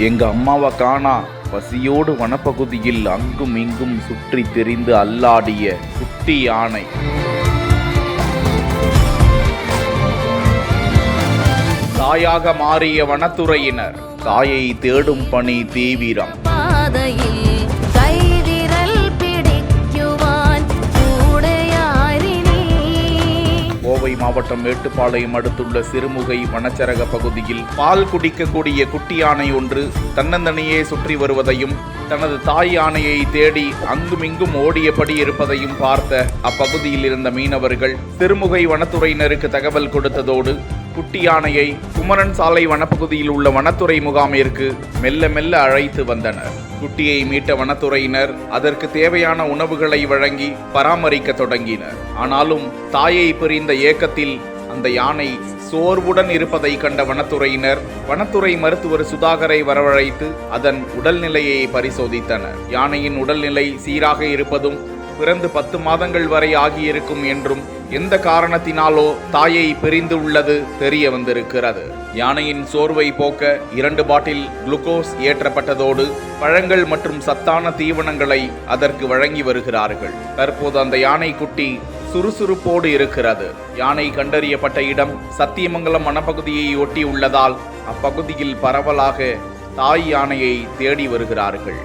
எங்க அம்மாவை காணா. பசியோடு வனப்பகுதியில் அங்கும் இங்கும் சுற்றி திரிந்து அல்லாடிய குட்டி யானை. தாயாக மாறிய வனத்துறையினர். தாயை தேடும் பணி தீவிரம். கோவை மாவட்டம் மேட்டுப்பாளையம் அடுத்துள்ள சிறுமுகை வனச்சரக பகுதியில் பால் குடிக்கக்கூடிய குட்டி யானை ஒன்று தன்னந்தனியே சுற்றி வருவதையும் தனது தாய் யானையை தேடி அங்குமிங்கும் ஓடியபடி இருப்பதையும் பார்த்த அப்பகுதியில் இருந்த மீனவர்கள் சிறுமுகை வனத்துறையினருக்கு தகவல் கொடுத்ததோடு குட்டி யானையை குமரன் சாலை வனப்பகுதியில் உள்ள வனத்துறை முகாமிற்கு மெல்ல மெல்ல அழைத்து வந்தனர். குட்டியை மீட்ட வனத்துறையினர் அதற்கு தேவையான உணவுகளை வழங்கி பராமரிக்க தொடங்கினர். ஆனாலும் தாயை பிரிந்த ஏக்கத்தில் அந்த யானை சோர்வுடன் இருப்பதை கண்ட வனத்துறையினர் வனத்துறை மருத்துவர் சுதாகரை வரவழைத்து அதன் உடல்நிலையை பரிசோதித்தனர். யானையின் உடல்நிலை சீராக இருப்பதும் பிறந்து 10 மாதங்கள் வரை ஆகியிருக்கும் என்றும் எந்த காரணத்தினாலோ தாயை பிரிந்து உள்ளது தெரிய வந்திருக்கிறது. யானையின் சோர்வை போக்க 2 பாட்டில் குளுக்கோஸ் ஏற்றப்பட்டதோடு பழங்கள் மற்றும் சத்தான தீவனங்களை அதற்கு வழங்கி வருகிறார்கள். தற்போது அந்த யானை குட்டி சுறுசுறுப்போடு இருக்கிறது. யானை கண்டறியப்பட்ட இடம் சத்தியமங்கலம் வனப்பகுதியை ஒட்டி உள்ளதால் அப்பகுதியில் பரவலாக தாய் யானையை தேடி வருகிறார்கள்.